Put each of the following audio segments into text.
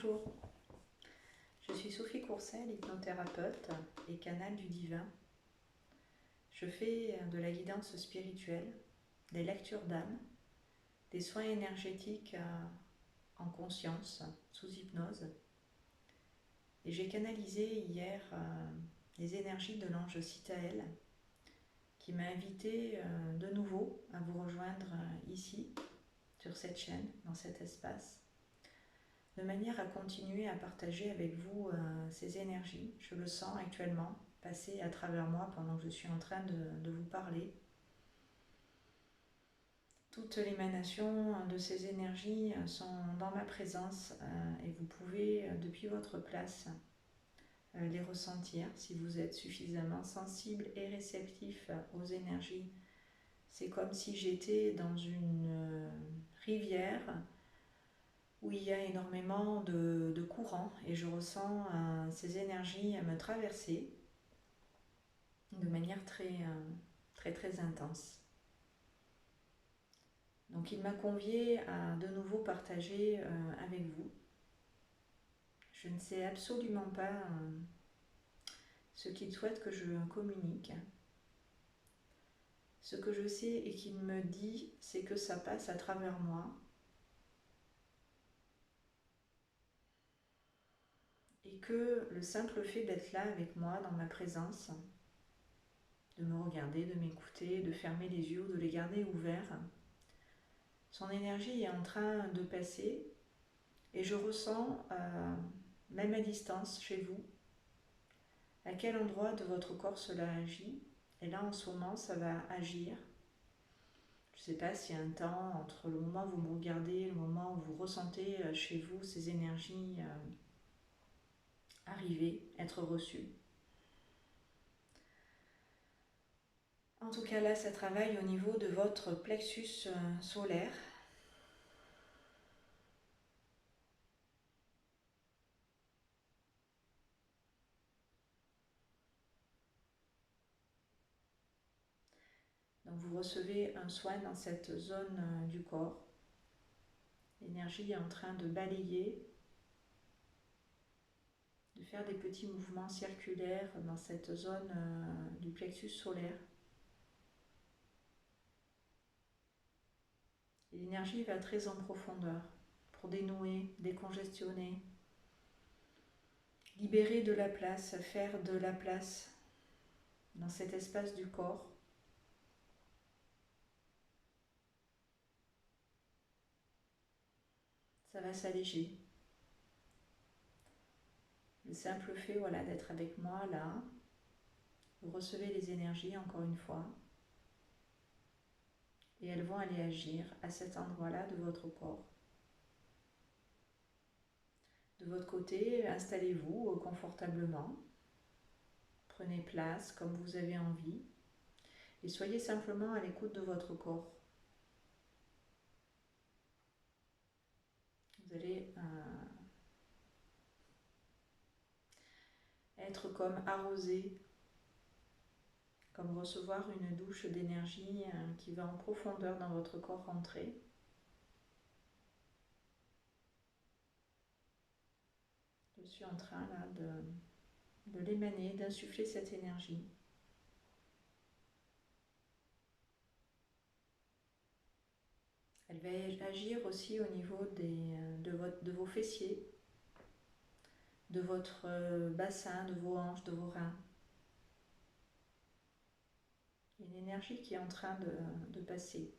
Bonjour, je suis Sophie Courcel, hypnothérapeute et canal du divin. Je fais de la guidance spirituelle, des lectures d'âme, des soins énergétiques en conscience, sous hypnose. Et j'ai canalisé hier les énergies de l'ange Citaël qui m'a invité de nouveau à vous rejoindre ici, sur cette chaîne, dans cet espace, de manière à continuer à partager avec vous ces énergies. Je le sens actuellement passer à travers moi pendant que je suis en train de vous parler. Toutes l'émanation de ces énergies sont dans ma présence et vous pouvez, depuis votre place, les ressentir si vous êtes suffisamment sensible et réceptif aux énergies. C'est comme si j'étais dans une rivière où il y a énormément de courants et je ressens ces énergies me traverser de manière très intense. Donc il m'a convié à de nouveau partager avec vous. Je ne sais absolument pas ce qu'il souhaite que je communique. Ce que je sais et qu'il me dit, c'est que ça passe à travers moi. Et que le simple fait d'être là avec moi, dans ma présence, de me regarder, de m'écouter, de fermer les yeux ou de les garder ouverts, son énergie est en train de passer et je ressens, même à distance chez vous, à quel endroit de votre corps cela agit. Et là en ce moment ça va agir. Je ne sais pas s'il y a un temps entre le moment où vous me regardez et le moment où vous ressentez chez vous ces énergies arriver, être reçues. En tout cas là ça travaille au niveau de votre plexus solaire. Donc vous recevez un soin dans cette zone du corps. L'énergie est en train de balayer, de faire des petits mouvements circulaires dans cette zone du plexus solaire. Et l'énergie va très en profondeur pour dénouer, décongestionner, libérer de la place, faire de la place dans cet espace du corps. Ça va s'alléger. Le simple fait d'être avec moi là, vous recevez les énergies encore une fois et elles vont aller agir à cet endroit-là de votre corps. De votre côté, installez-vous confortablement, prenez place comme vous avez envie et soyez simplement à l'écoute de votre corps. Vous allez être comme arrosé, comme recevoir une douche d'énergie qui va en profondeur dans votre corps rentrer. Je suis en train là de l'émaner, d'insuffler cette énergie. Elle va agir aussi au niveau de vos fessiers, de votre bassin, de vos hanches, de vos reins. Il y a une énergie qui est en train de passer.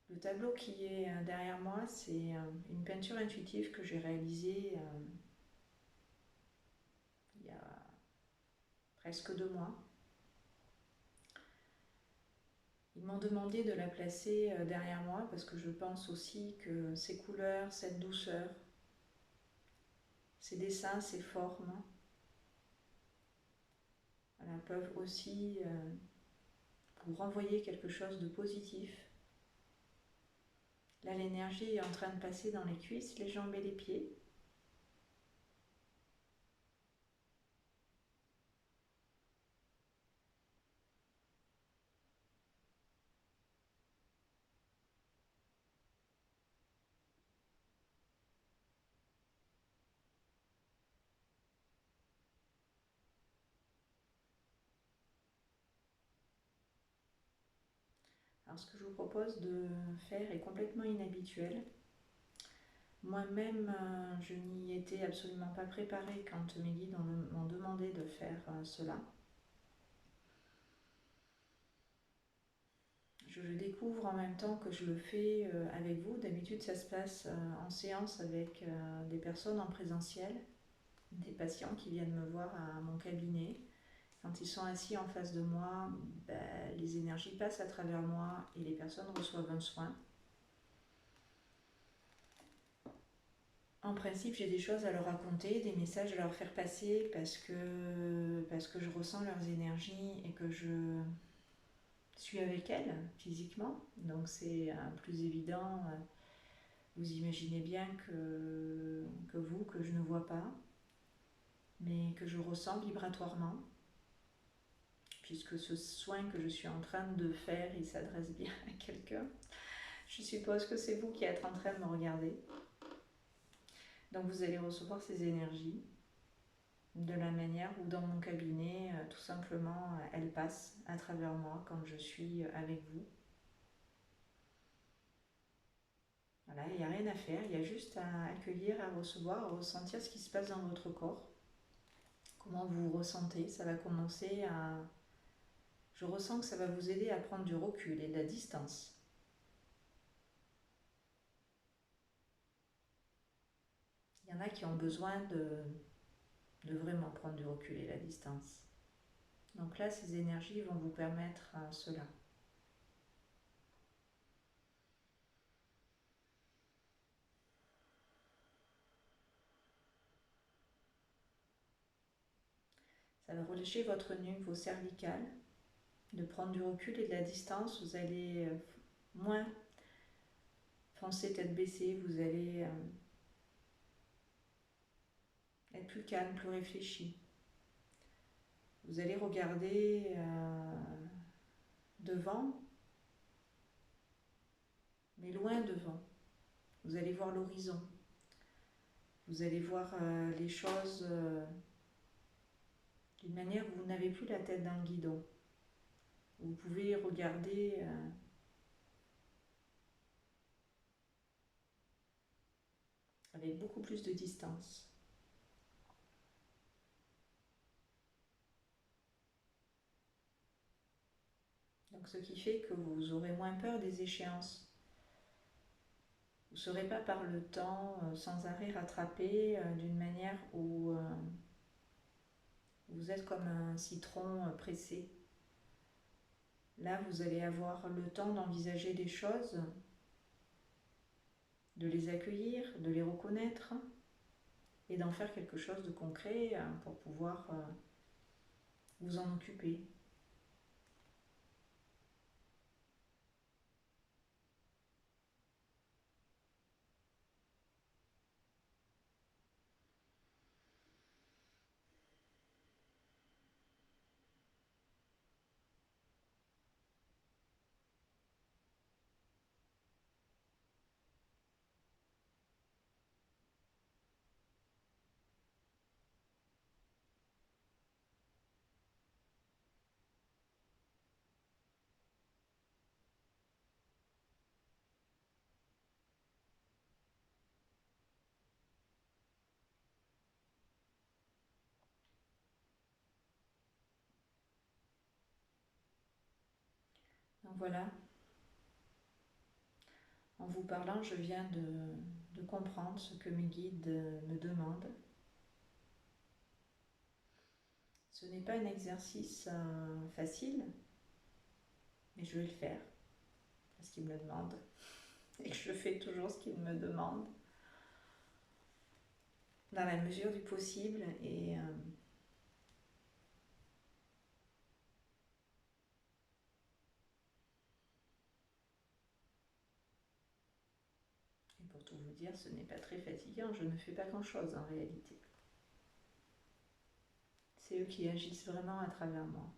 Le tableau qui est derrière moi, c'est une peinture intuitive que j'ai réalisée il y a presque 2 mois. Ils m'ont demandé de la placer derrière moi parce que je pense aussi que ces couleurs, cette douceur, ces dessins, ces formes, peuvent aussi vous renvoyer quelque chose de positif. Là, l'énergie est en train de passer dans les cuisses, les jambes et les pieds. Alors ce que je vous propose de faire est complètement inhabituel. Moi-même, je n'y étais absolument pas préparée quand mes guides m'ont demandé de faire cela. Je le découvre en même temps que je le fais avec vous. D'habitude, ça se passe en séance avec des personnes en présentiel, des patients qui viennent me voir à mon cabinet. Quand ils sont assis en face de moi, les énergies passent à travers moi et les personnes reçoivent un soin. En principe, j'ai des choses à leur raconter, des messages à leur faire passer parce que je ressens leurs énergies et que je suis avec elles physiquement. Donc c'est plus évident. Vous imaginez bien que je ne vois pas, mais que je ressens vibratoirement, puisque ce soin que je suis en train de faire, il s'adresse bien à quelqu'un. Je suppose que c'est vous qui êtes en train de me regarder. Donc vous allez recevoir ces énergies de la manière où dans mon cabinet, tout simplement, elles passent à travers moi quand je suis avec vous. Voilà, il n'y a rien à faire, il y a juste à accueillir, à recevoir, à ressentir ce qui se passe dans votre corps. Comment vous vous ressentez, ça va commencer à... Je ressens que ça va vous aider à prendre du recul et de la distance. Il y en a qui ont besoin de vraiment prendre du recul et la distance. Donc là, ces énergies vont vous permettre cela. Ça va relâcher votre nuque, vos cervicales, de prendre du recul et de la distance. Vous allez moins foncer tête baissée, vous allez être plus calme, plus réfléchi. Vous allez regarder devant, mais loin devant. Vous allez voir l'horizon. Vous allez voir les choses d'une manière où vous n'avez plus la tête dans le guidon. Vous pouvez regarder avec beaucoup plus de distance. Donc ce qui fait que vous aurez moins peur des échéances. Vous ne serez pas par le temps sans arrêt rattrapé d'une manière où vous êtes comme un citron pressé. Là, vous allez avoir le temps d'envisager des choses, de les accueillir, de les reconnaître et d'en faire quelque chose de concret pour pouvoir vous en occuper. Donc voilà, en vous parlant, je viens de comprendre ce que mes guides me demandent. Ce n'est pas un exercice facile, mais je vais le faire parce qu'ils me le demandent et que je fais toujours ce qu'ils me demandent dans la mesure du possible et pour tout vous dire, ce n'est pas très fatigant, je ne fais pas grand-chose en réalité. C'est eux qui agissent vraiment à travers moi.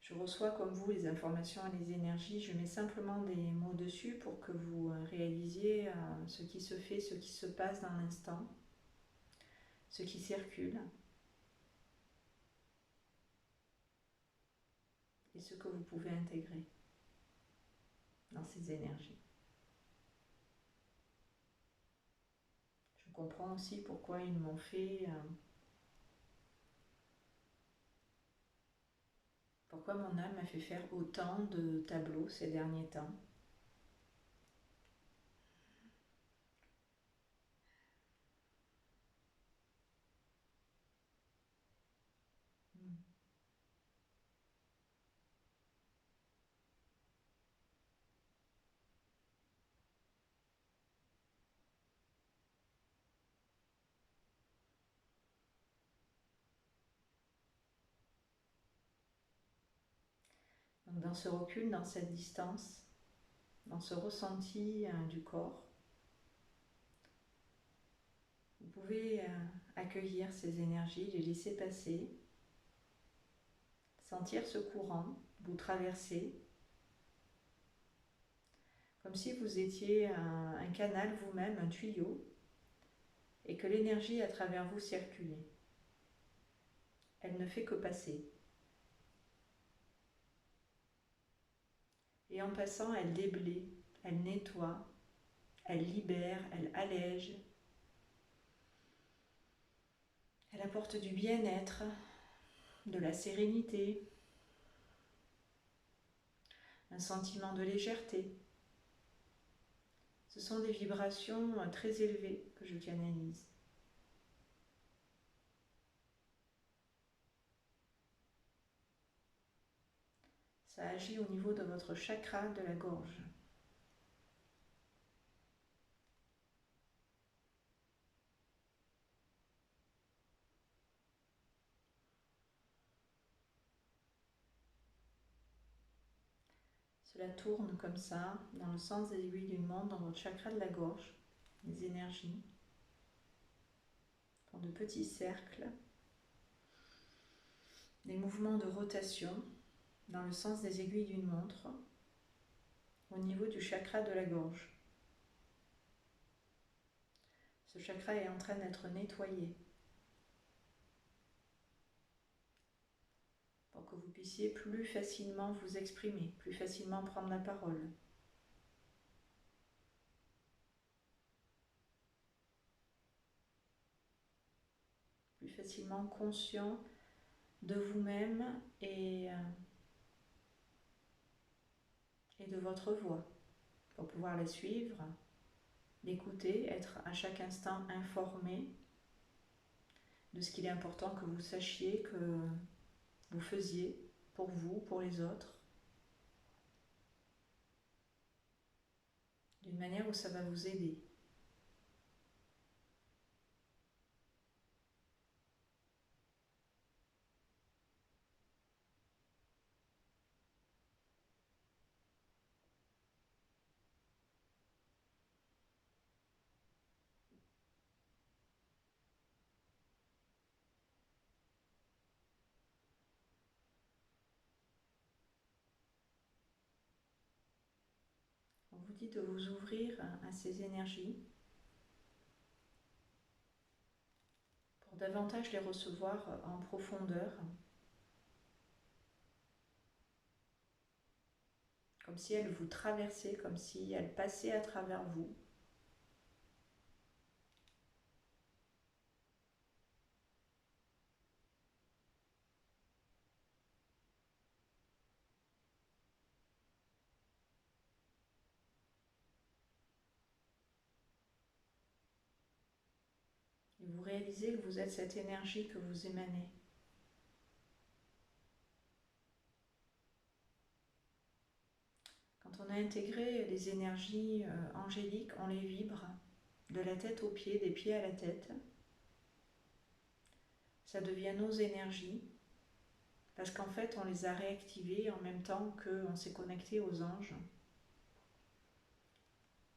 Je reçois comme vous les informations et les énergies, je mets simplement des mots dessus pour que vous réalisiez ce qui se fait, ce qui se passe dans l'instant, ce qui circule. Et et ce que vous pouvez intégrer dans ces énergies. Je comprends aussi pourquoi ils m'ont fait... pourquoi mon âme m'a fait faire autant de tableaux ces derniers temps. Donc dans ce recul, dans cette distance, dans ce ressenti du corps, vous pouvez accueillir ces énergies, les laisser passer, sentir ce courant vous traverser, comme si vous étiez un canal vous-même, un tuyau, et que l'énergie à travers vous circulait. Elle ne fait que passer. Et en passant, elle déblaye, elle nettoie, elle libère, elle allège. Elle apporte du bien-être, de la sérénité, un sentiment de légèreté. Ce sont des vibrations très élevées que je canalise. Ça agit au niveau de votre chakra de la gorge. Cela tourne comme ça, dans le sens des aiguilles d'une montre, dans votre chakra de la gorge. Les énergies font de petits cercles, des mouvements de rotation dans le sens des aiguilles d'une montre au niveau du chakra de la gorge. Ce chakra est en train d'être nettoyé pour que vous puissiez plus facilement vous exprimer, plus facilement prendre la parole. Plus facilement conscient de vous-même et de votre voix, pour pouvoir la suivre, l'écouter, être à chaque instant informé de ce qu'il est important que vous sachiez, que vous faisiez pour vous, pour les autres, d'une manière où ça va vous aider. On vous dit de vous ouvrir à ces énergies pour davantage les recevoir en profondeur, comme si elles vous traversaient, comme si elles passaient à travers vous. Et vous réalisez que vous êtes cette énergie que vous émanez. Quand on a intégré les énergies angéliques, on les vibre de la tête aux pieds, des pieds à la tête. Ça devient nos énergies, parce qu'en fait on les a réactivées en même temps qu'on s'est connecté aux anges.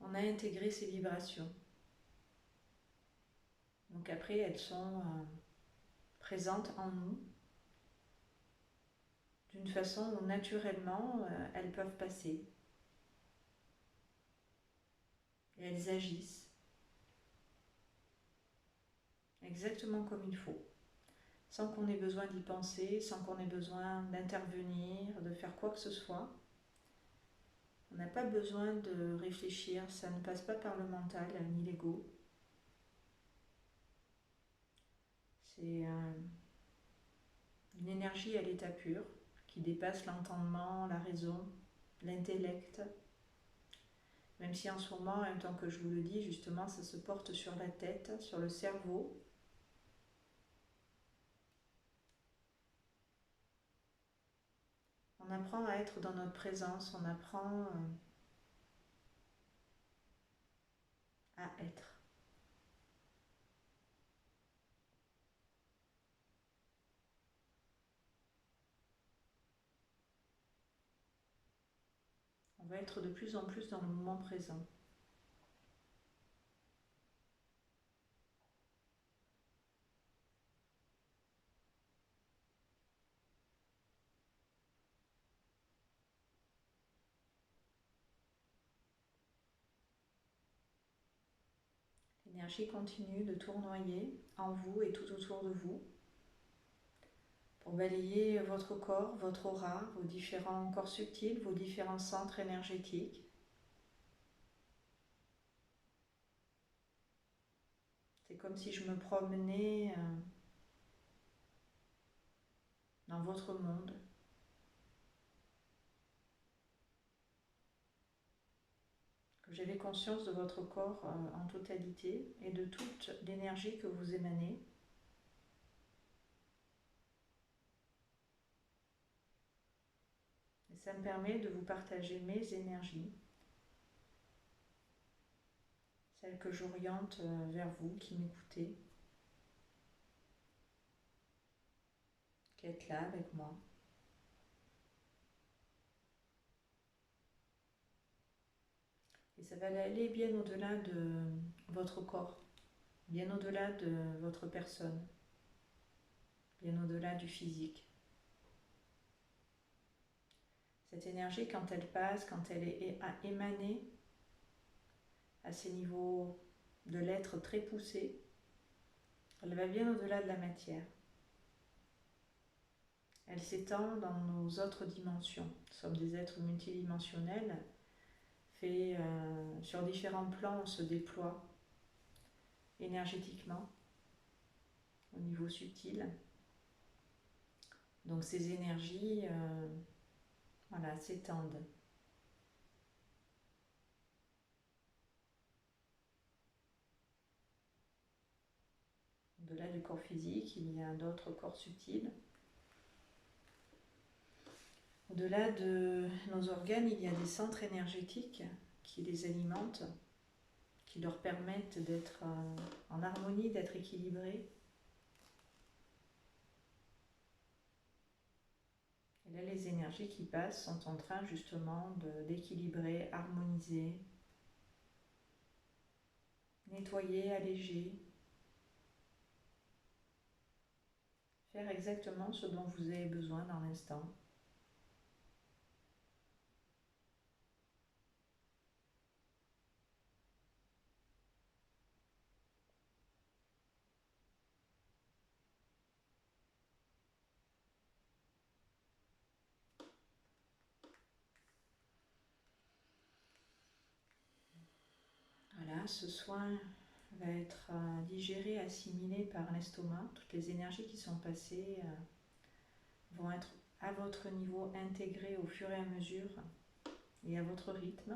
On a intégré ces vibrations. Donc après elles sont présentes en nous, d'une façon où naturellement elles peuvent passer. Et elles agissent exactement comme il faut, sans qu'on ait besoin d'y penser, sans qu'on ait besoin d'intervenir, de faire quoi que ce soit. On n'a pas besoin de réfléchir, ça ne passe pas par le mental ni l'ego. C'est une énergie à l'état pur qui dépasse l'entendement, la raison, l'intellect. Même si en ce moment, en même temps que je vous le dis, justement, ça se porte sur la tête, sur le cerveau. On apprend à être dans notre présence, on apprend à être. On va être de plus en plus dans le moment présent. L'énergie continue de tournoyer en vous et tout autour de vous pour balayer votre corps, votre aura, vos différents corps subtils, vos différents centres énergétiques. C'est comme si je me promenais dans votre monde. Que j'avais conscience de votre corps en totalité et de toute l'énergie que vous émanez. Et ça me permet de vous partager mes énergies, celles que j'oriente vers vous qui m'écoutez, qui êtes là avec moi. Et ça va aller bien au-delà de votre corps, bien au-delà de votre personne, bien au-delà du physique. Cette énergie, quand elle passe, quand elle est émanée à ces niveaux de l'être très poussés, elle va bien au-delà de la matière. Elle s'étend dans nos autres dimensions. Nous sommes des êtres multidimensionnels, faits sur différents plans, on se déploie énergétiquement au niveau subtil. Donc ces énergies voilà, s'étendent. Au-delà du corps physique, il y a d'autres corps subtils. Au-delà de nos organes, il y a des centres énergétiques qui les alimentent, qui leur permettent d'être en harmonie, d'être équilibrés. Et là, les énergies qui passent sont en train justement d'équilibrer, harmoniser, nettoyer, alléger, faire exactement ce dont vous avez besoin dans l'instant. Voilà, ce soin va être digéré, assimilé par l'estomac. Toutes les énergies qui sont passées vont être à votre niveau intégrées au fur et à mesure et à votre rythme.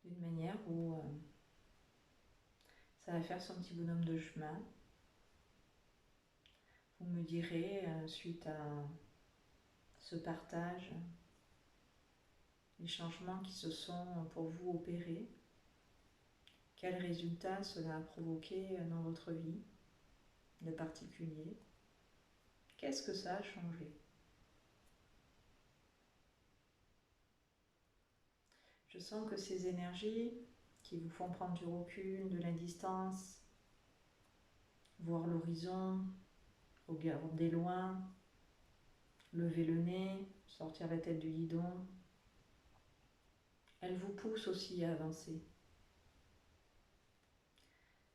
D'une manière où ça va faire son petit bonhomme de chemin. Vous me direz, suite à ce partage, les changements qui se sont pour vous opérés, quels résultats cela a provoqué dans votre vie de particulier. Qu'est-ce que ça a changé? Je sens que ces énergies qui vous font prendre du recul, de la distance, voir l'horizon, regarder loin, lever le nez, sortir la tête du guidon, elle vous pousse aussi à avancer.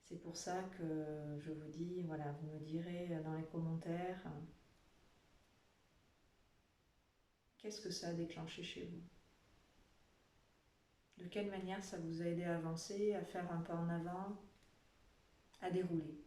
C'est pour ça que je vous dis, voilà, vous me direz dans les commentaires qu'est-ce que ça a déclenché chez vous. De quelle manière ça vous a aidé à avancer, à faire un pas en avant, à dérouler.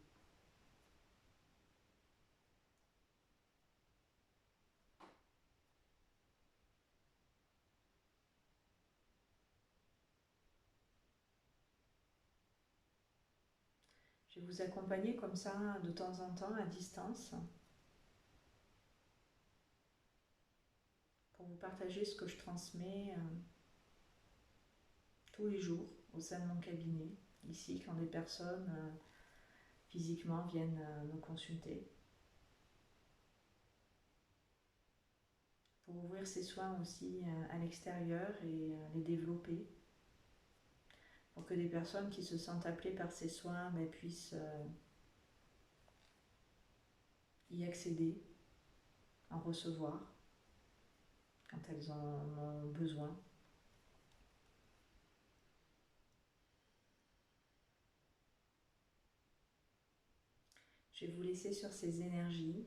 Je vais vous accompagner comme ça de temps en temps à distance pour vous partager ce que je transmets tous les jours au sein de mon cabinet, ici quand des personnes physiquement viennent me consulter. Pour ouvrir ces soins aussi à l'extérieur et les développer. Pour que des personnes qui se sentent appelées par ces soins puissent y accéder, en recevoir quand elles en ont besoin. Je vais vous laisser sur ces énergies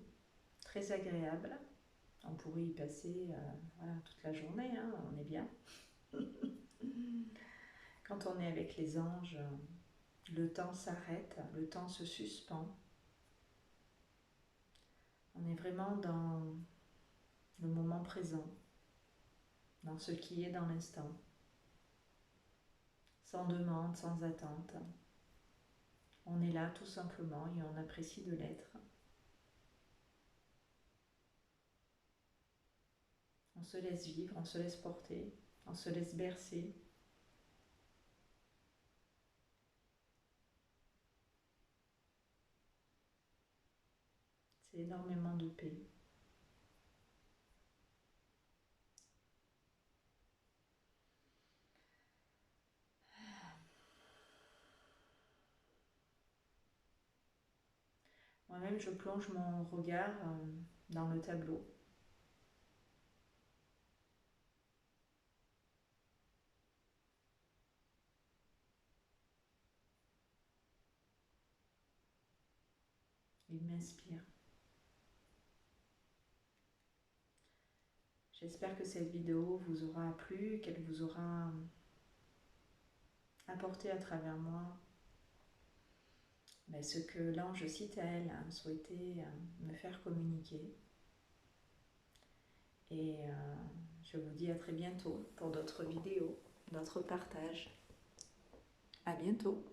très agréables. On pourrait y passer voilà, toute la journée, hein, on est bien. Quand on est avec les anges, le temps s'arrête, le temps se suspend. On est vraiment dans le moment présent, dans ce qui est dans l'instant, sans demande, sans attente. On est là tout simplement et on apprécie de l'être. On se laisse vivre, on se laisse porter, on se laisse bercer. C'est énormément de paix. Moi-même, je plonge mon regard dans le tableau. Il m'inspire. J'espère que cette vidéo vous aura plu, qu'elle vous aura apporté à travers moi ce que l'ange Cittaël souhaitait me faire communiquer. Et je vous dis à très bientôt pour d'autres vidéos, d'autres partages. À bientôt.